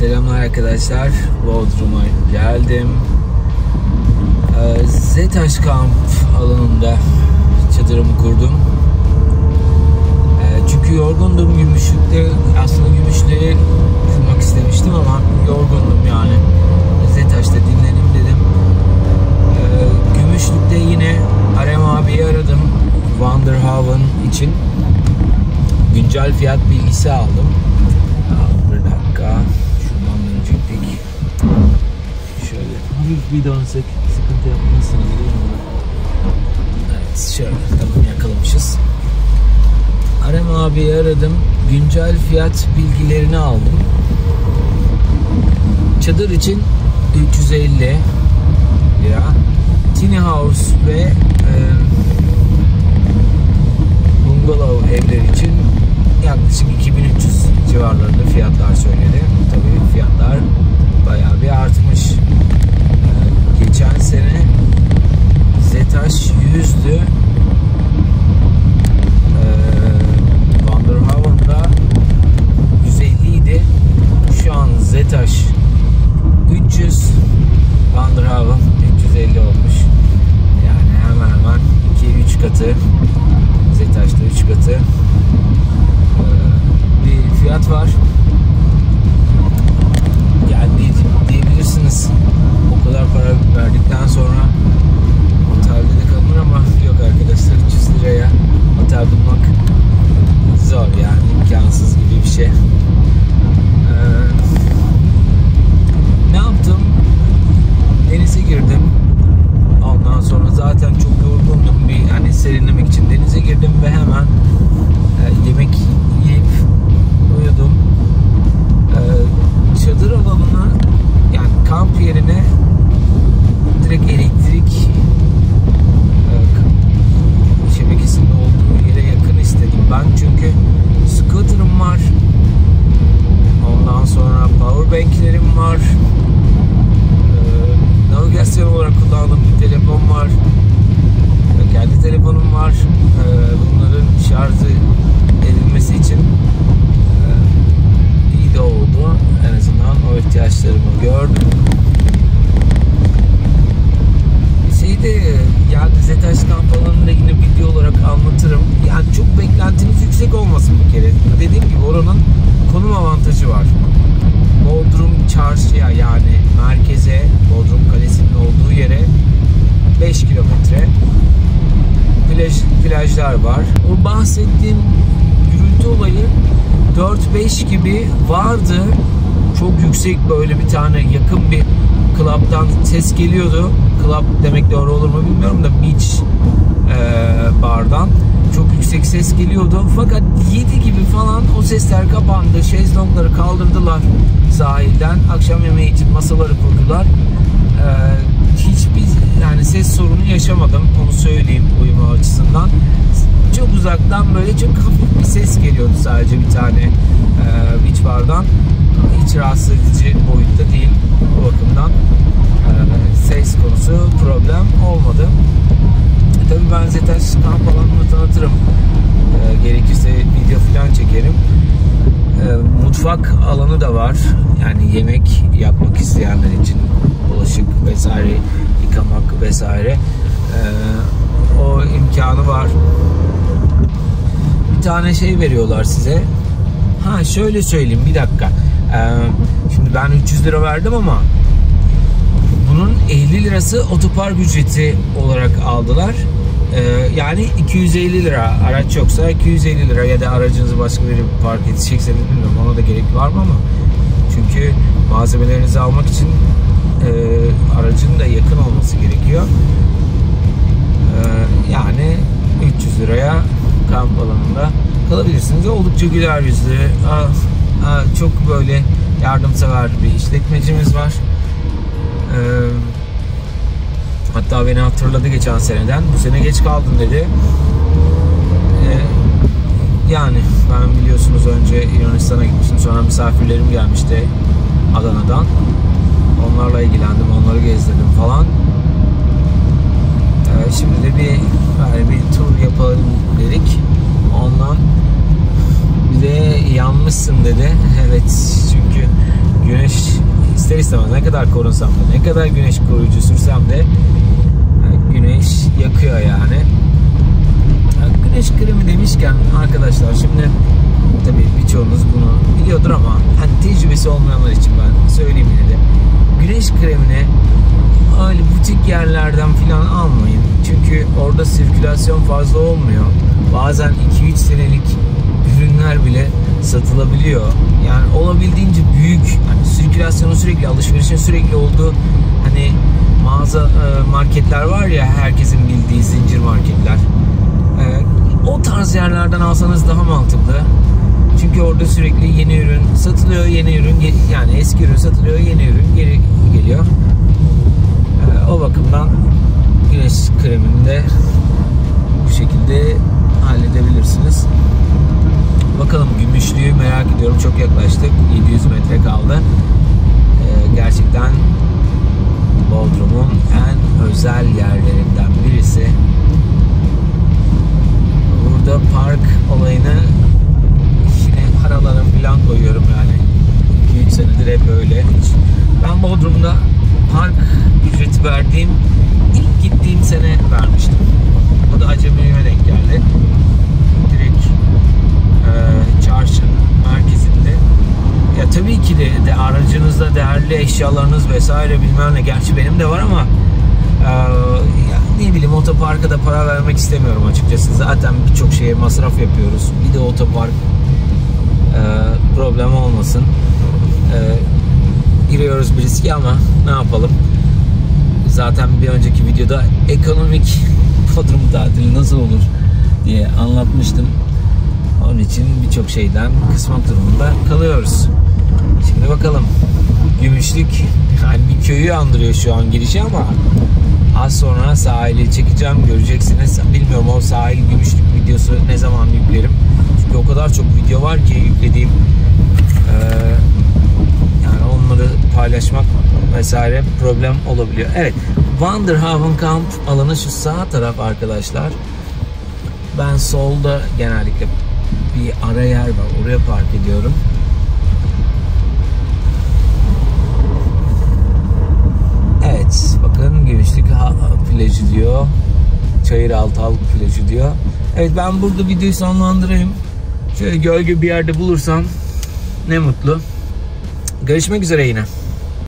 Selamlar arkadaşlar, Bodrum'a geldim. Zetaş kamp alanında çadırımı kurdum. Çünkü yorgundum. Gümüşlük'te, aslında Gümüşlük'e kurmak istemiştim ama yorgundum yani. Zetaş'ta dinleneyim dedim. Gümüşlük'te yine Arem abiyi aradım. Wanderhaven için güncel fiyat bilgisi aldım. Bir dakika. Şuradan dönecektik. Şöyle hafif bir dönsek sıkıntı yapmasın değil mi? Evet, şöyle tamam, yakalamışız. Arem abiyi aradım. Güncel fiyat bilgilerini aldım. Çadır için 350 lira. Tiny house ve bungalov evler için yaklaşık 2300 civarlarında fiyatlar söyledi. Tabii fiyatlar bayağı bir artmış. Geçen sene Zetaş 100'dü. Wanderhaven'da 150 idi. Şu an Zetaş 300, Wanderhaven 350 olmuş. Yani hemen hemen 2-3 katı. Zetaş'ta 3 katı bir fiyat var. Yani diyebilirsiniz, o kadar para verdikten sonra otelde de kalınır ama yok arkadaşlar, 300 liraya otel bulmak zor, yani imkansız gibi bir şey. Ne yaptım? Denize girdim. Ondan sonra zaten çok yorgundum, yani serinlemek için denize girdim ve hemen yemek yiyip uyudum. Çadır alanına, yani kamp yerine direkt elektrik şebekesinin olduğu yere yakın istedim ben, çünkü scooter'ım var, ondan sonra powerbank'lerim var, navigasyon olarak kullandığım bir telefon var, kendi telefonum var. Bunların şarjı edilmesi için iyi de oldu. En azından o ihtiyaçlarımı gördüm. Yani Zetaş kamp alanında yine video olarak anlatırım. Yani çok beklentiniz yüksek olmasın bir kere. Dediğim gibi oranın konum avantajı var. Bodrum çarşıya, yani merkeze, Bodrum Kalesi'nin olduğu yere 5 kilometre plajlar var. O bahsettiğim gürültü olayı 4-5 gibi vardı. Çok yüksek, böyle bir tane yakın bir club'dan ses geliyordu. Club demek doğru olur mu bilmiyorum da beach bardan çok yüksek ses geliyordu. Fakat 7 gibi falan o sesler kapandı. Şezlongları kaldırdılar sahilden. Akşam yemeği için masaları kurdular. Hiçbir yani ses sorunu yaşamadım, onu söyleyeyim uyuma açısından. Çok uzaktan böyle çok hafif bir ses geliyordu, sadece bir tane beach bardan. Hiç rahatsız edici boyutta değil o bakımdan. Ses konusu problem olmadı. Tabii ben Zetaş kamp alanını tanıtırım. Gerekirse video falan çekerim. Mutfak alanı da var. Yani yemek yapmak isteyenler için, bulaşık vesaire yıkamak vesaire, o imkanı var. Bir tane şey veriyorlar size. Şöyle söyleyeyim, bir dakika. Şimdi ben 300 lira verdim ama bunun 50 lirası otopark ücreti olarak aldılar. Yani 250 lira, araç yoksa 250 lira, ya da aracınızı başka bir park edecekseniz bilmiyorum, ona da gerek var mı ama çünkü malzemelerinizi almak için aracın da yakın olması gerekiyor. Yani 300 liraya kamp alanında kalabilirsiniz. Oldukça güler yüzlü, çok böyle yardımsever bir işletmecimiz var. Hatta beni hatırladı geçen seneden. Bu sene geç kaldın dedi. Yani ben biliyorsunuz önce Yunanistan'a gitmiştim. Sonra misafirlerim gelmişti Adana'dan. Onlarla ilgilendim, onları gezdirdim falan. Şimdi de bir tur yapalım dedik. Ondan bir de yanmışsın dedi. Evet, çünkü güneş ister istemez ne kadar korunsam da, ne kadar güneş koruyucu sürsem de güneş yakıyor yani. Güneş kremi demişken arkadaşlar, şimdi tabii birçoğunuz bunu biliyordur ama hani tecrübesi olmayanlar için ben söyleyeyim yine de. Güneş kremini öyle butik yerlerden filan almayın. Çünkü orada sirkülasyon fazla olmuyor. Bazen 2-3 senelik ürünler bile satılabiliyor. Yani olabildiğince büyük, hani sirkülasyonun sürekli, alışverişin sürekli olduğu hani mağaza, marketler var ya, herkesin bildiği zincir marketler. O tarz yerlerden alsanız daha mantıklı. Çünkü orada sürekli yeni ürün satılıyor, yeni ürün, yani eski ürün satılıyor, yeni ürün geri geliyor. O bakımdan güneş kremini de bu şekilde halledebilirsiniz. Bakalım, Gümüşlü'yü merak ediyorum. Çok yaklaştık. 700 metre kaldı. Gerçekten Bodrum'un en özel yerlerinden birisi. Burada park olayını yine paralara falan koyuyorum yani. 2-3 senedir hep öyle. Ben Bodrum'da park ücreti verdiğim, ilk gittiğim sene vermiştim. O da acemiliğime denk geldi. Direkt çarşı merkezinde. Ya tabii ki de aracınızda değerli eşyalarınız vesaire bilmem ne. Gerçi benim de var ama ya ne bileyim, otoparka da para vermek istemiyorum açıkçası. Zaten birçok şeye masraf yapıyoruz. Bir de otopark problem olmasın. Giriyoruz bir riski ama ne yapalım. Zaten bir önceki videoda ekonomik Bodrum tatili nasıl olur diye anlatmıştım. Onun için birçok şeyden kısmak durumunda kalıyoruz. Şimdi bakalım. Gümüşlük yani bir köyü andırıyor şu an girişi ama az sonra sahili çekeceğim, göreceksiniz. Bilmiyorum o sahil Gümüşlük videosu ne zaman yüklerim. Çünkü o kadar çok video var ki yüklediğim. Yani onları paylaşmak vesaire problem olabiliyor. Evet, Wanderhaven kamp alanı şu sağ taraf arkadaşlar. Ben solda genellikle bir ara yer var, oraya park ediyorum. Evet, bakın Gümüşlük plajı diyor. Çayıraltı Halk plajı diyor. Evet, ben burada videoyu sonlandırayım. Şöyle gölge bir yerde bulursam ne mutlu. Görüşmek üzere yine.